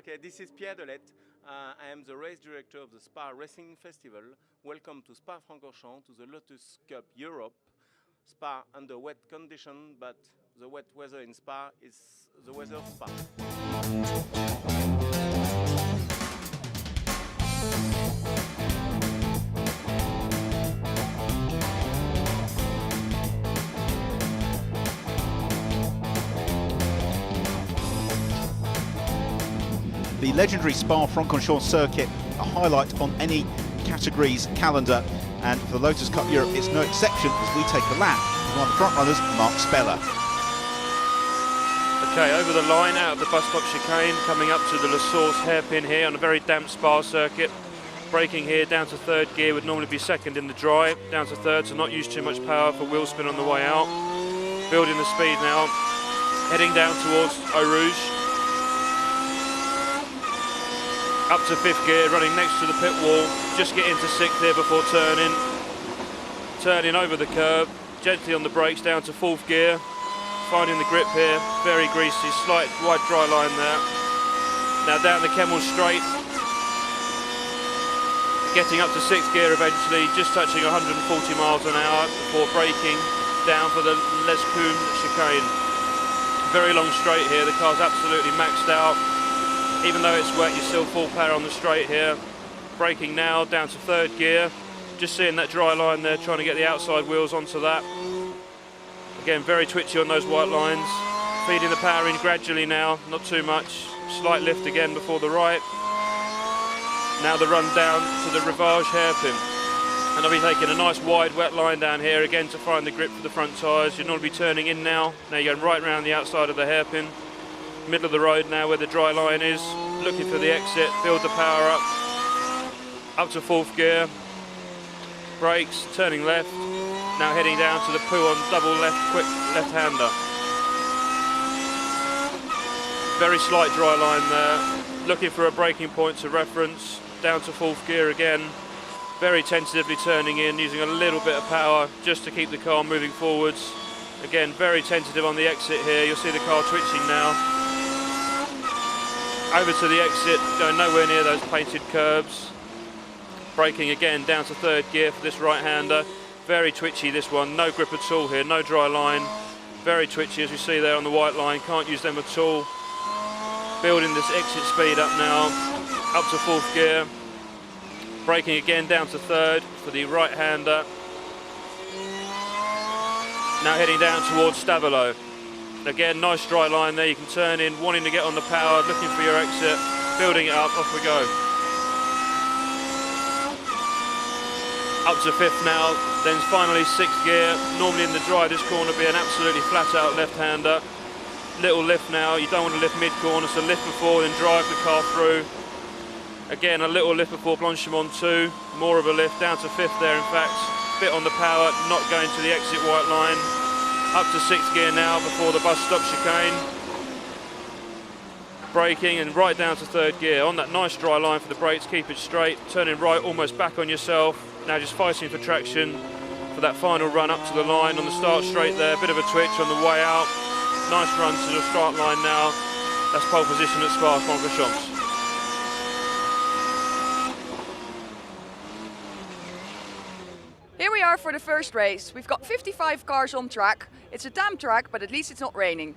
Okay, this is Pierre Delette. I am the race director of the Spa Racing Festival. Welcome to Spa-Francorchamps, to the Lotus Cup Europe Spa under wet condition, but the wet weather in Spa is the weather of Spa. The legendary Spa-Francorchamps circuit, a highlight on any categories calendar, and for the Lotus Cup Europe it's no exception as we take a lap with one of the front runners, Mark Speller. Okay, over the line out of the bus stop chicane, coming up to the La Source hairpin here on a very damp Spa circuit. Braking here down to third gear, would normally be second in the dry, down to third, so not use too much power for wheel spin on the way out. Building the speed now, heading down towards Eau Rouge. Up to fifth gear, running next to the pit wall, just get into sixth here before turning over the curb, gently on the brakes down to fourth gear, finding the grip here, very greasy, slight wide dry line there. Now down the Kemmel straight, getting up to sixth gear eventually, just touching 140 miles an hour before braking down for the Les Coombe chicane. Very long straight here, the car's absolutely maxed out. Even though it's wet, you're still full power on the straight here. Braking now down to third gear. Just seeing that dry line there, trying to get the outside wheels onto that. Again, very twitchy on those white lines. Feeding the power in gradually now, not too much. Slight lift again before the right. Now the run down to the Rivage hairpin. And I'll be taking a nice wide wet line down here again to find the grip for the front tyres. You'll normally be turning in now. Now you're going right around the outside of the hairpin. Middle of the road now where the dry line is, looking for the exit, build the power up to fourth gear, brakes, turning left, now heading down to the poo on double left, quick left-hander. Very slight dry line there, looking for a braking point to reference, down to fourth gear again, very tentatively turning in, using a little bit of power just to keep the car moving forwards. Again, very tentative on the exit here, you'll see the car twitching now. Over to the exit, going nowhere near those painted curbs. Braking again down to third gear for this right-hander. Very twitchy this one, no grip at all here, no dry line. Very twitchy as we see there on the white line, can't use them at all. Building this exit speed up now, up to fourth gear. Braking again down to third for the right-hander. Now heading down towards Stavelot. Again, nice dry line there, you can turn in, wanting to get on the power, looking for your exit, building it up, off we go. Up to fifth now, then finally sixth gear. Normally in the dry, this corner be an absolutely flat out left-hander. Little lift now, you don't want to lift mid-corner, so lift before, then drive the car through. Again, a little lift before Blanchimont 2, more of a lift, down to fifth there in fact. Bit on the power, not going to the exit white line. Up to sixth gear now before the bus stop chicane. Braking and right down to third gear. On that nice dry line for the brakes, keep it straight. Turning right, almost back on yourself. Now just fighting for traction for that final run up to the line on the start straight there. Bit of a twitch on the way out. Nice run to the start line now. That's pole position at Spa-Francorchamps. Here we are for the first race. We've got 55 cars on track. It's a damp track, but at least it's not raining.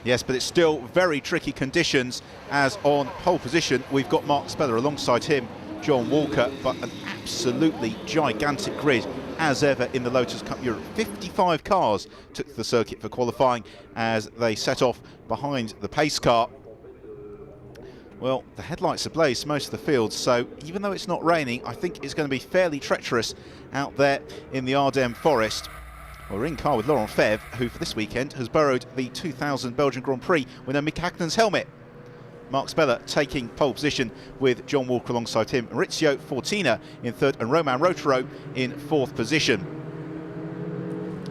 Yes, but it's still very tricky conditions, as on pole position we've got Mark Speller, alongside him John Walker, but an absolutely gigantic grid as ever in the Lotus Cup Europe. 55 cars took the circuit for qualifying as they set off behind the pace car. Well, the headlights are blazed most of the field, so even though it's not raining, I think it's going to be fairly treacherous out there in the Ardennes forest. Well, we're in car with Laurent Febvre, who for this weekend has borrowed the 2000 Belgian Grand Prix winner Mick Hagnan's helmet. Mark Speller taking pole position with John Walker alongside him, Maurizio Fortina in third and Romain Rotaro in fourth position.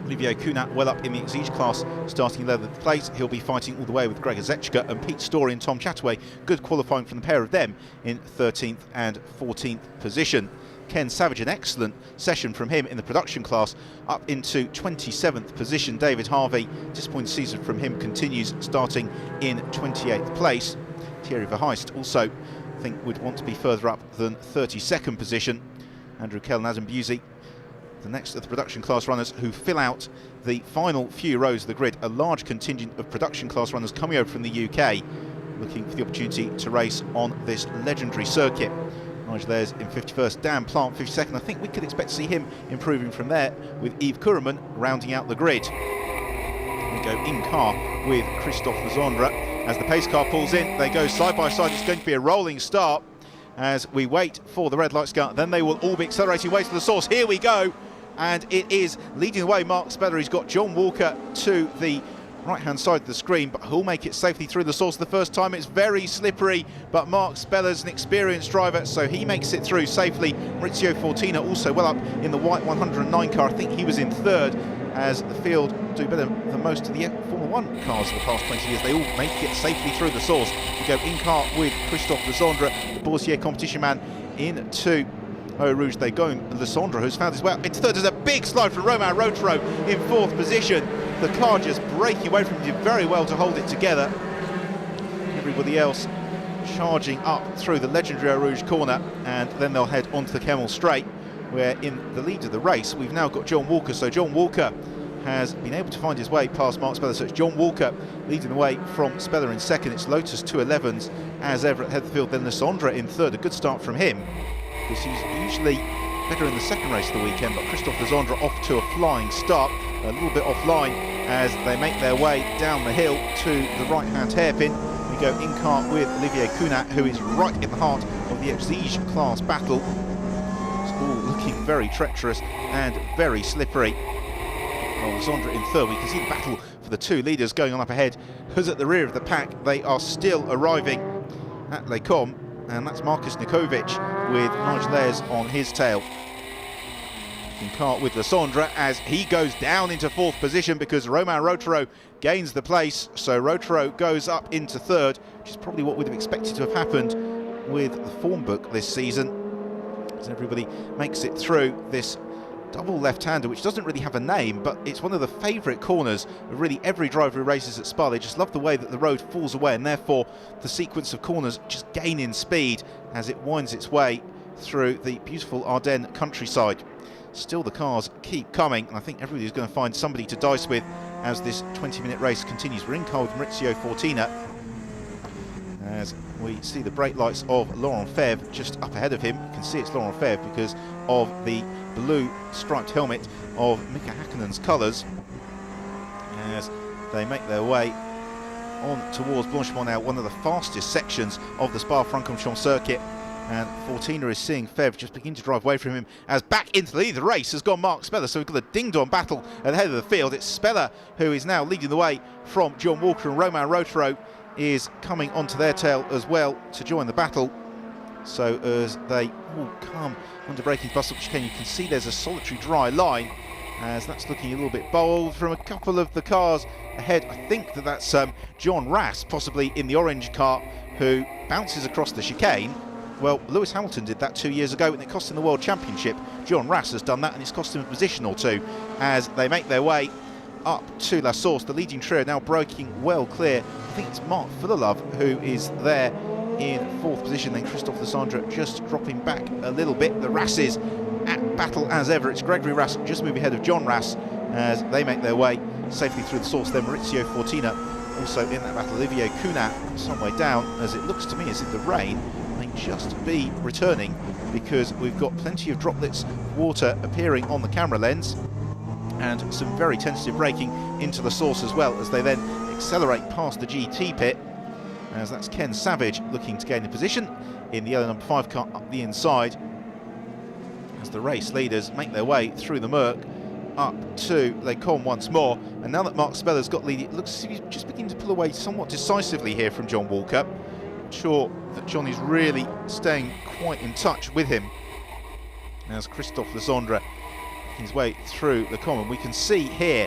Olivier Cunat well up in the Exige class, starting 11th place. He'll be fighting all the way with Gregor Zechka and Pete Story and Tom Chataway. Good qualifying from the pair of them in 13th and 14th position. Ken Savage, an excellent session from him in the production class, up into 27th position. David Harvey, disappointing season from him continues, starting in 28th place. Thierry Verheist also, I think, would want to be further up than 32nd position. Andrew Kell and Adam Busey, the next of the production class runners who fill out the final few rows of the grid. A large contingent of production class runners coming over from the UK, looking for the opportunity to race on this legendary circuit. Nigel Ayres in 51st, Dan Plant 52nd. I think we could expect to see him improving from there, with Yves Courreman rounding out the grid. We go in car with Christophe Legendre. As the pace car pulls in, they go side by side. It's going to be a rolling start as we wait for the red lights to go. Then they will all be accelerating way to the source. Here we go. And it is leading the way, Mark Speller. He's got John Walker to the right-hand side of the screen, but who'll make it safely through the source the first time. It's very slippery, but Mark Speller's an experienced driver, so he makes it through safely. Maurizio Fortina also well up in the white 109 car. I think he was in third, as the field do better than most of the Formula 1 cars of the past 20 years. They all make it safely through the source. We go in car with Christophe Legendre, the Boursier competition man, into Eau Rouge. They go, and Legendre, who's found his way up into third. There's a big slide from Romain Rotaro in fourth position. The car just breaking away from him, did very well to hold it together. Everybody else charging up through the legendary Eau Rouge corner, and then they'll head onto the Kemmel Straight, where in the lead of the race we've now got John Walker. So John Walker has been able to find his way past Mark Speller. So it's John Walker leading the way from Speller in second. It's Lotus 211s as ever at head of the field, then Legendre in third. A good start from him, because he's usually better in the second race of the weekend, but Christophe Legendre off to a flying start, a little bit offline as they make their way down the hill to the right-hand hairpin. We go in car with Olivier Cunat, who is right in the heart of the Exige class battle. It's all looking very treacherous and very slippery. Well, Legendre in third. We can see the battle for the two leaders going on up ahead. Who's at the rear of the pack? They are still arriving at Les Combes, and that's Markus Nikovic with Nigel Ayres on his tail. In car with Legendre as he goes down into fourth position because Romain Rotaro gains the place. So Rotaro goes up into third, which is probably what we'd have expected to have happened with the form book this season, as everybody makes it through this double left-hander, which doesn't really have a name, but it's one of the favourite corners of really every driver who races at Spa. They just love the way that the road falls away, and therefore the sequence of corners just gain in speed as it winds its way through the beautiful Ardennes countryside. Still, the cars keep coming, and I think everybody's going to find somebody to dice with as this 20-minute race continues. We're in car with Maurizio Fortina as we see the brake lights of Laurent Febvre just up ahead of him. You can see it's Laurent Febvre because of the blue striped helmet of Mika Hakkinen's colours, as they make their way on towards Blanchimont now, one of the fastest sections of the Spa-Francorchamps circuit. And Fortina is seeing Febvre just begin to drive away from him, as back into the lead of the race has gone Mark Speller. So we've got a ding-dong battle at the head of the field. It's Speller who is now leading the way from John Walker, and Romain Rotaro is coming onto their tail as well to join the battle. So as they all come under braking bus up chicane, you can see there's a solitary dry line, as that's looking a little bit bold from a couple of the cars ahead. I think that's John Rass, possibly in the orange car, who bounces across the chicane. Well, Lewis Hamilton did that 2 years ago and it cost him the World Championship. John Rass has done that and it's cost him a position or two as they make their way up to La Source. The leading trio now breaking well clear. I think it's Mark Fullerlove who is there in fourth position, then Christophe Legendre just dropping back a little bit. The Rasses at battle as ever. It's Gregory Rass just moving ahead of John Rass as they make their way safely through the Source. Then Maurizio Fortina also in that battle. Olivier Cunat some way down, as it looks to me as if the rain may just be returning, because we've got plenty of droplets of water appearing on the camera lens and some very tentative braking into the Source as well, as they then accelerate past the GT pit, as that's Ken Savage looking to gain a position in the yellow number 5 car up the inside, as the race leaders make their way through the murk up to Les Combes once more. And now that Mark Speller's got lead, it looks as if he's just beginning to pull away somewhat decisively here from John Walker. I'm sure that John is really staying quite in touch with him as Christophe Legendre his way through the Common. We can see here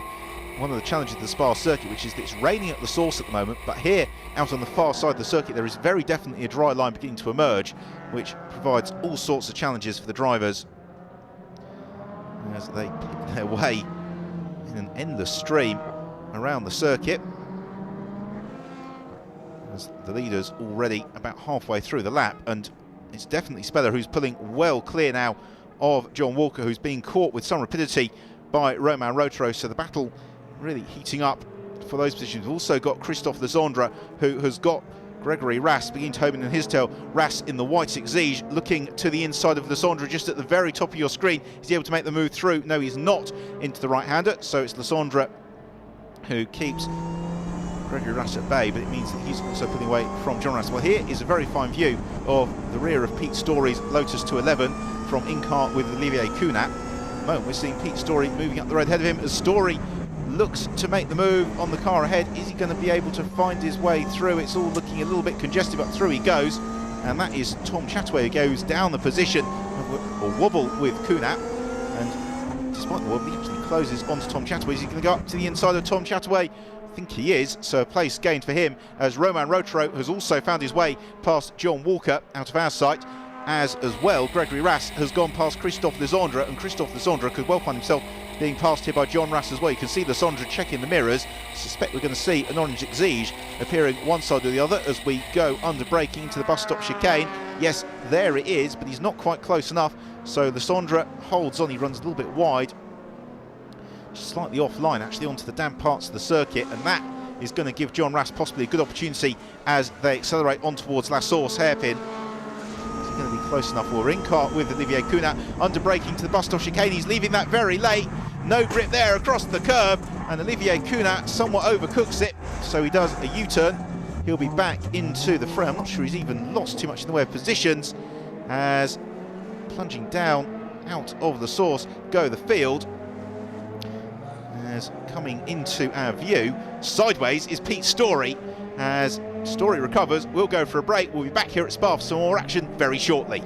one of the challenges of the Spa circuit, which is that it's raining at the Source at the moment, but here out on the far side of the circuit there is very definitely a dry line beginning to emerge, which provides all sorts of challenges for the drivers as they pick their way in an endless stream around the circuit. as the leader's already about halfway through the lap, and it's definitely Speller who's pulling well clear now of John Walker, who's being caught with some rapidity by Romain Rotaro. So the battle really heating up for those positions. We've also got Christophe Lesandre, who has got Gregory Rass beginning to home in his tail. Rass in the white exige, looking to the inside of Lesandre, just at the very top of your screen. Is he able to make the move through? No, he's not, into the right-hander. So it's Lesandre who keeps Gregory Rass at bay, but it means that he's also pulling away from John Rass. Well, here is a very fine view of the rear of Pete Story's Lotus 211 from in-car with Olivier Cunat. At the moment, we're seeing Pete Story moving up the road ahead of him as Story looks to make the move on the car ahead. Is he going to be able to find his way through? It's all looking a little bit congested, but through he goes. And that is Tom Chataway who goes down the position, or wobble with Cunat. And despite the wobble, he actually closes onto Tom Chataway. Is he going to go up to the inside of Tom Chataway? I think he is, so a place gained for him, as Romain Rotaro has also found his way past John Walker out of our sight, as well Gregory Rass has gone past Christophe Lesandre, and Christophe Lesandre could well find himself being passed here by John Rass as well. You can see Lesandre checking the mirrors. I suspect we're going to see an orange exige appearing one side or the other as we go under braking into the bus stop chicane. Yes, there it is, but he's not quite close enough, so Lesandre holds on. He runs a little bit wide, slightly offline actually, onto the damp parts of the circuit, and that is going to give John Rass possibly a good opportunity as they accelerate on towards La Source hairpin. Is he going to be close enough? We're in car with Olivier Cunat, under braking to the bus stop chicane. He's leaving that very late, no grip there across the curb, and Olivier Cunat somewhat overcooks it, so he does a U-turn. He'll be back into the fray. I'm not sure he's even lost too much in the way of positions, as plunging down out of the Source go the field. As coming into our view sideways is Pete Story. As Story recovers, we'll go for a break. We'll be back here at Spa for some more action very shortly.